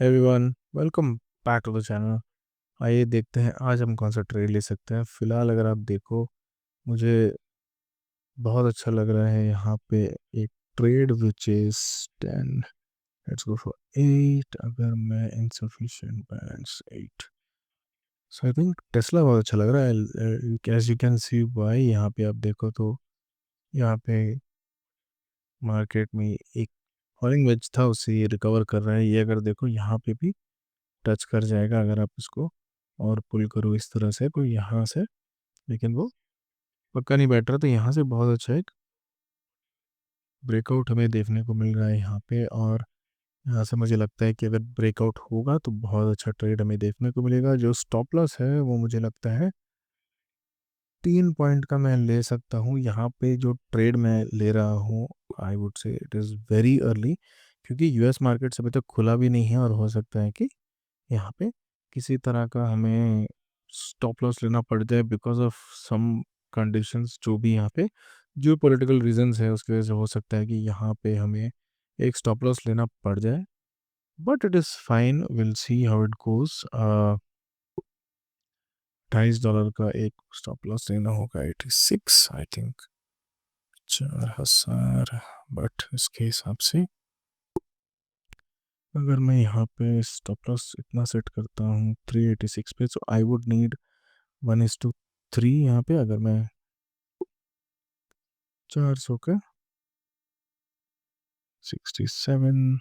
Everyone, welcome back to the channel. आइए देखते हैं आज हम कौन सा ट्रेड ले सकते हैं। फिलहाल अगर आप देखो, मुझे बहुत अच्छा लग रहा है यहाँ पे एक trade which is 10। Let's go for 8। अगर मैं insufficient balance 8, so I think Tesla बहुत अच्छा लग रहा है। As you can see why, यहाँ पे आप देखो तो यहाँ पे मार्केट में एक फॉलिंग वेज था, उससे ये रिकवर कर रहा है। ये अगर देखो यहाँ पे भी टच कर जाएगा अगर आप इसको और पुल करो इस तरह से तो यहाँ से, लेकिन वो पक्का नहीं बैठ रहा। तो यहाँ से बहुत अच्छा एक ब्रेकआउट हमें देखने को मिल रहा है यहाँ पे। और यहाँ से मुझे लगता है कि अगर ब्रेकआउट होगा तो बहुत अच्छा ट्रेड हमें देखने को मिलेगा। जो स्टॉप लॉस है वो मुझे लगता है 3 पॉइंट का मैं ले सकता हूँ यहाँ पे। जो ट्रेड मैं ले रहा हूँ, I would say it is very early, क्योंकि यूएस मार्केट अभी तक खुला भी नहीं है और हो सकता है कि यहाँ पे किसी तरह का हमें स्टॉप लॉस लेना पड़ जाए बिकॉज ऑफ सम कंडीशंस। जो भी यहाँ पे जो पॉलिटिकल रीजंस है उसकी वजह से हो सकता है कि यहाँ पे हमें एक स्टॉप लॉस लेना पड़ जाए। But it is fine, will see how it goes. $28 का एक स्टॉप लॉस लेना होगा, 86 आई थिंक, 4,000। बट इसके हिसाब से अगर मैं यहाँ पे स्टॉप लॉस इतना सेट करता हूँ 386 पे, तो आई वुड नीड 1:3 यहाँ पे। अगर मैं 400 का 67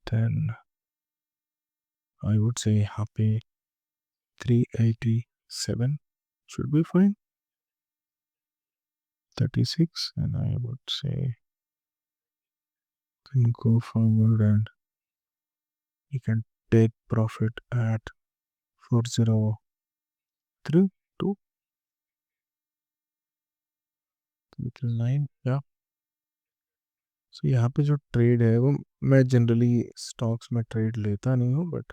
10, आई वुड से यहाँ पे 387 should be fine. 36, and I would say can go forward and you can take profit at 403 to 339। या सो यहाँ पे जो ट्रेड है वो, मैं जनरली स्टॉक्स में ट्रेड लेता नहीं हूँ, but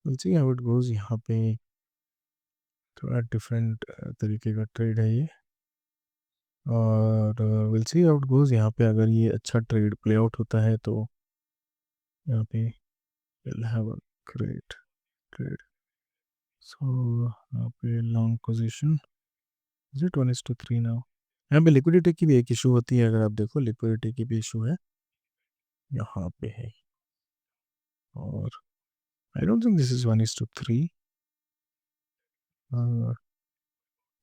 will see how it goes. यहाँ पे थोड़ा डिफरेंट तरीके का ट्रेड है ये, और will see how it goes. यहाँ पे अगर ये अच्छा ट्रेड प्ले आउट होता है तो यहाँ पे will have a great trade. So यहाँ पे long position is it 1:3 now. यहाँ पे लिक्विडिटी की भी एक इशू होती है, अगर आप देखो लिक्विडिटी की भी इशू है यहाँ पे है। और I don't think this is 1:3,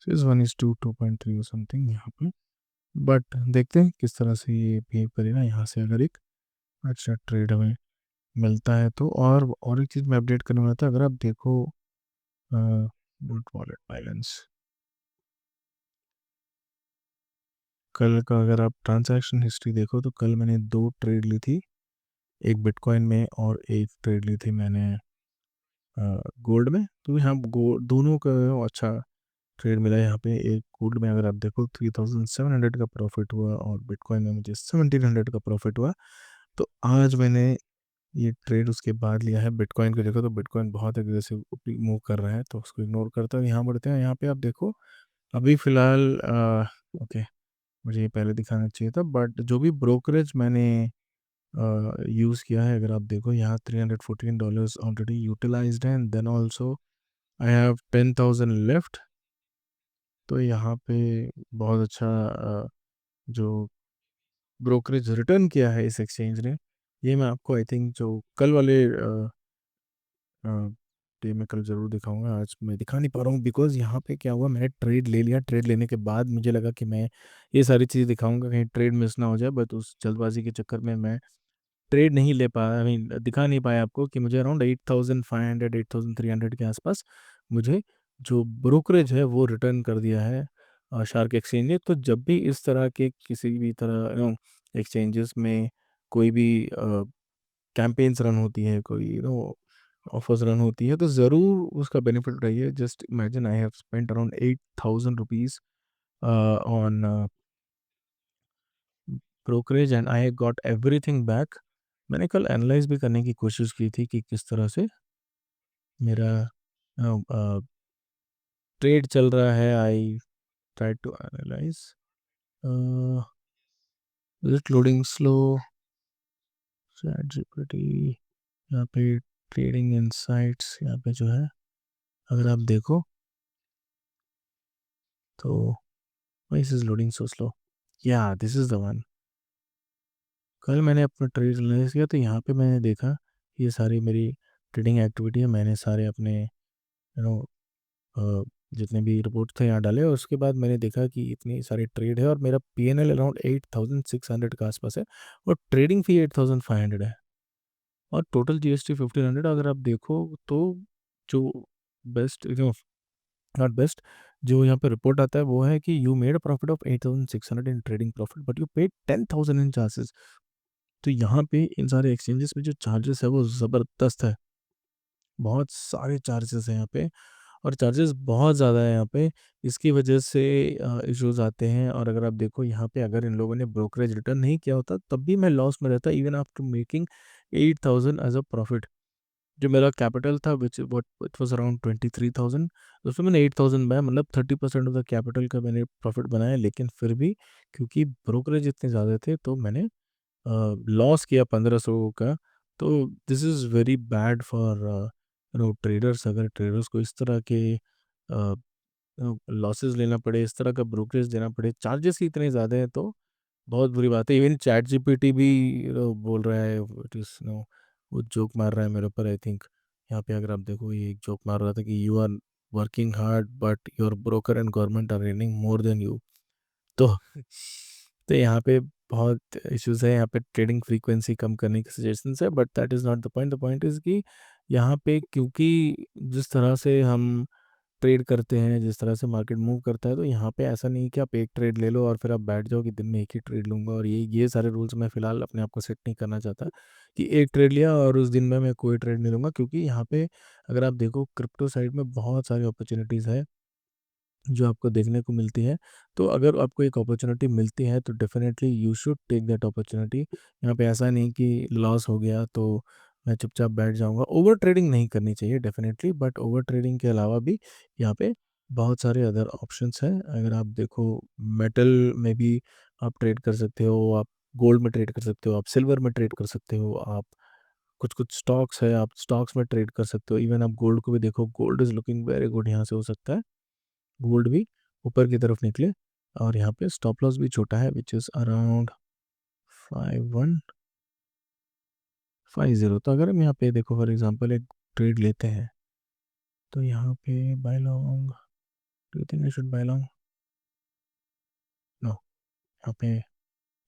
is 1:2.3 something यहाँ पे। बट देखते हैं किस तरह से ये बिहेव करेगा। यहाँ से अगर एक अच्छा ट्रेड हमें मिलता है तो। और एक चीज़ मैं अपडेट करने वाला था, अगर आप देखो गुड वॉलेट बैलेंस, कल का अगर आप ट्रांजैक्शन हिस्ट्री देखो तो कल मैंने 2 ट्रेड ली थी, एक बिटकॉइन में और एक ट्रेड ली थी मैंने गोल्ड में। तो यहाँ दोनों का अच्छा ट्रेड मिला है यहाँ पे। एक गोल्ड में अगर आप देखो 3,700 का प्रॉफिट हुआ और बिटकॉइन में मुझे 1,700 का प्रॉफिट हुआ। तो आज मैंने ये ट्रेड उसके बाद लिया है। बिटकॉइन को देखो तो बिटकॉइन बहुत एग्रेसिव मूव कर रहा है, तो उसको इग्नोर करता हूँ। यहाँ बढ़ते हैं, यहाँ पे आप देखो अभी फ़िलहाल ओके, मुझे ये पहले दिखाना चाहिए था। बट जो भी ब्रोकरेज मैंने यूज़ किया है, अगर आप देखो यहाँ $314 ऑलरेडी यूटिलाइज्ड है, and then also I have 10,000 left. तो यहाँ पे बहुत अच्छा जो ब्रोकरेज रिटर्न किया है इस एक्सचेंज ने, ये मैं आपको आई थिंक जो कल वाले डे में कल ज़रूर दिखाऊंगा। आज मैं दिखा नहीं पा रहा हूँ बिकॉज यहाँ पे क्या हुआ, मैंने ट्रेड ले लिया। ट्रेड लेने के बाद मुझे लगा कि मैं ये सारी चीज़ें दिखाऊंगा, कहीं ट्रेड मिस ना हो जाए, बट उस जल्दबाजी के चक्कर में मैं ट्रेड नहीं ले पाया। आई मीन दिखा नहीं पाया आपको कि मुझे अराउंड 8,500 8,300 के आसपास मुझे जो ब्रोकरेज है वो रिटर्न कर दिया है शार्क एक्सचेंज ने। तो जब भी इस तरह के किसी भी तरह एक्सचेंजेस में कोई भी कैंपेन्स रन होती है, कोई ऑफर्स रन होती है, तो ज़रूर उसका बेनिफिट उठाइए। Just imagine I have spent around 8,000 rupees on brokerage and I got everything back. मैंने कल एनालाइज भी करने की कोशिश की थी कि किस तरह से मेरा ट्रेड चल रहा है। I try to analyze, is it loading slow. ChatGPT, यहाँ पे ट्रेडिंग इनसाइट्स, यहाँ पे जो है अगर आप देखो तो this is loading so slow. या दिस इज द वन। कल मैंने अपना ट्रेड एनालाइज किया तो यहाँ पे मैंने देखा ये सारी मेरी ट्रेडिंग एक्टिविटी है, मैंने सारे अपने नो जितने भी रिपोर्ट थे यहाँ डाले और उसके बाद मैंने देखा कि इतनी सारी ट्रेड है और मेरा पीएनएल अराउंड 8600 के आसपास है और ट्रेडिंग फी 8500 है और टोटल जीएसटी 1500। अगर आप देखो तो जो बेस्ट जो नॉट बेस्ट जो यहाँ पे रिपोर्ट आता है वो है कि you made a profit of 8600 in trading profit but you paid 10,000 in charges. तो यहाँ पे इन सारे एक्सचेंजेस में जो चार्जेस है वो ज़बरदस्त है, बहुत सारे चार्जेस हैं यहाँ पे और चार्जेस बहुत ज़्यादा है यहाँ पे। इसकी वजह से इश्यूज आते हैं और अगर आप देखो यहाँ पे अगर इन लोगों ने ब्रोकरेज रिटर्न नहीं किया होता तब भी मैं लॉस में रहता even after making 8000 as a profit. जो मेरा कैपिटल था which what it was around 23,000, उसमें मैंने 8,000 बनाया, मतलब 30% ऑफ द कैपिटल का मैंने प्रॉफिट बनाया, लेकिन फिर भी क्योंकि ब्रोकरेज इतने ज़्यादा थे तो मैंने लॉस किया 1500 का। तो this is very bad for traders. अगर ट्रेडर्स को इस तरह के लॉसेस लेना पड़े, इस तरह का ब्रोकरेज देना पड़े, चार्जेस ही इतने ज़्यादा हैं तो बहुत बुरी बात है। इवन चैट जीपीटी भी बोल रहा है इट इज़ नो, वो जोक मार रहा है मेरे ऊपर आई थिंक। यहाँ पे अगर आप देखो ये एक जोक मार रहा था कि you are working hard but your broker and government are earning more than you. तो तो यहाँ पे बहुत इश्यूज है, यहाँ पे ट्रेडिंग फ्रीक्वेंसी कम करने के सजेशंस है but that is not the point. The point is कि यहाँ पे क्योंकि जिस तरह से हम ट्रेड करते हैं, जिस तरह से मार्केट मूव करता है, तो यहाँ पे ऐसा नहीं कि आप एक ट्रेड ले लो और फिर आप बैठ जाओ कि दिन में एक ही ट्रेड लूंगा। और ये सारे रूल्स मैं फ़िलहाल अपने आप को सेट नहीं करना चाहता कि एक ट्रेड लिया और उस दिन में मैं कोई ट्रेड नहीं लूँगा, क्योंकि यहाँ पे अगर आप देखो क्रिप्टो साइड में बहुत सारी अपॉर्चुनिटीज़ है जो आपको देखने को मिलती है। तो अगर आपको एक अपॉर्चुनिटी मिलती है तो definitely you should take that opportunity. यहाँ पे ऐसा नहीं कि लॉस हो गया तो मैं चुपचाप बैठ जाऊँगा। ओवर ट्रेडिंग नहीं करनी चाहिए डेफिनेटली, बट ओवर ट्रेडिंग के अलावा भी यहाँ पे बहुत सारे अदर ऑप्शंस हैं। अगर आप देखो मेटल में भी आप ट्रेड कर सकते हो, आप गोल्ड में ट्रेड कर सकते हो, आप सिल्वर में ट्रेड कर सकते हो, आप कुछ कुछ स्टॉक्स है आप स्टॉक्स में ट्रेड कर सकते हो। इवन आप गोल्ड को भी देखो, gold is looking very good. यहाँ से हो सकता है गोल्ड भी ऊपर की तरफ निकले। और यहाँ पे स्टॉप लॉस भी छोटा है विच इज़ अराउंड 5150। तो अगर हम यहाँ पे देखो फॉर एग्जांपल एक ट्रेड लेते हैं तो यहाँ पे buy long, do you think I should buy long? No. यहाँ पे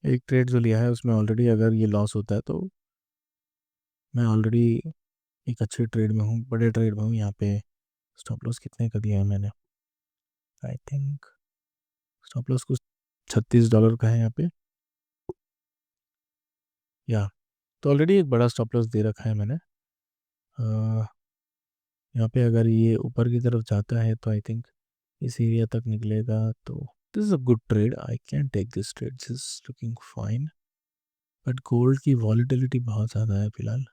एक ट्रेड जो लिया है उसमें ऑलरेडी अगर ये लॉस होता है तो मैं ऑलरेडी एक अच्छे ट्रेड में हूँ, बड़े ट्रेड में हूँ। यहाँ पे स्टॉप लॉस कितने का दिया है मैंने? आई थिंक स्टॉप लॉस कुछ $36 का है यहाँ पे। या तो ऑलरेडी एक बड़ा स्टॉप लॉस दे रखा है मैंने। यहाँ पे अगर ये ऊपर की तरफ जाता है तो आई थिंक इस एरिया तक निकलेगा तो this is a good trade, I can take this trade, this is looking fine. But gold की वॉलीटिलिटी बहुत ज़्यादा है फिलहाल।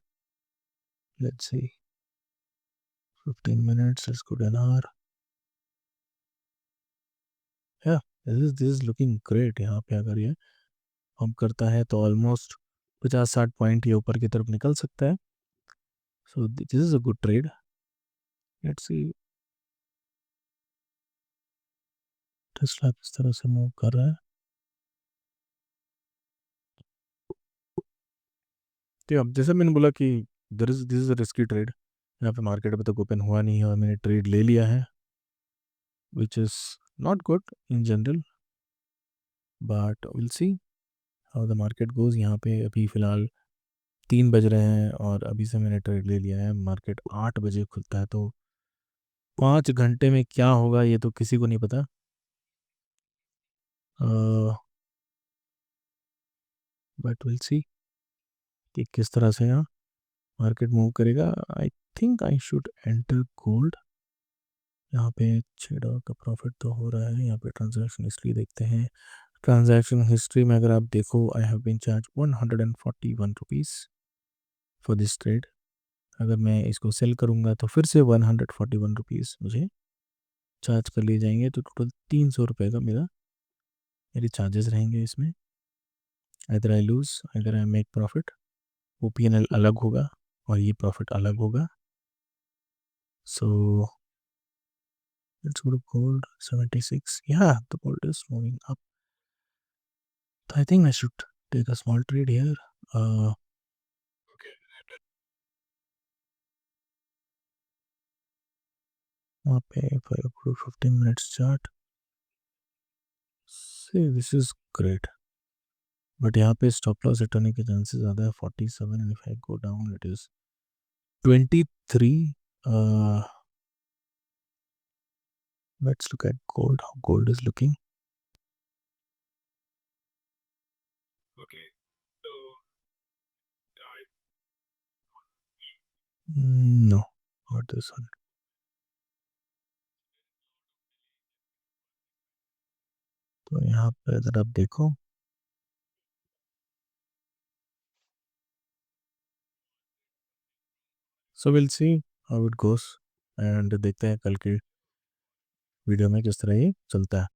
Let's see 15 minutes is good an hour. या दिस इज लुकिंग ग्रेट। यहाँ पे अगर ये हम करता है तो ऑलमोस्ट 50-60 पॉइंट ये ऊपर की तरफ निकल सकता है। So this is a good trade. Let's see Tesla किस तरह से मूव कर रहा है। तो अब जैसे मैंने बोला कि this is a risky trade. यहाँ पे मार्केट अभी तक ओपन हुआ नहीं है और मैंने ट्रेड ले लिया है which is not good in general, but will see how the market goes. यहाँ पे अभी फ़िलहाल 3 बज रहे हैं और अभी से मैंने ट्रेड ले लिया है। मार्केट 8 बजे खुलता है तो 5 घंटे में क्या होगा ये तो किसी को नहीं पता। बट विल सी कि किस तरह से यहाँ मार्केट मूव करेगा। I think I should enter gold. यहाँ पे $6 का प्रॉफिट तो हो रहा है। यहाँ पे ट्रांजैक्शन हिस्ट्री देखते हैं। ट्रांजैक्शन हिस्ट्री में अगर आप देखो I have been charge 141 rupees for this trade. अगर मैं इसको सेल करूँगा तो फिर से 141 रुपीज़ मुझे चार्ज कर लिए जाएंगे, तो टोटल ₹300 का मेरे चार्जेस रहेंगे इसमें। इधर आई लूज़ इधर आई मेक प्रॉफिट। वो पीएनएल अलग होगा और ये प्रॉफिट अलग होगा. So let's go to gold 76. Yeah, the gold is moving up. I think I should take a small trade here. Uh, वहाँ पे if I go to 15 minutes chart, see this is great. But यहाँ पे stop loss hit होने के chances ज़्यादा है 47 and if I go down it is 23. Let's look at gold, how gold is looking. No, not this one. तो यहाँ पे अगर आप देखो so will see how it goes and देखते हैं कल की वीडियो में किस तरह ये चलता है.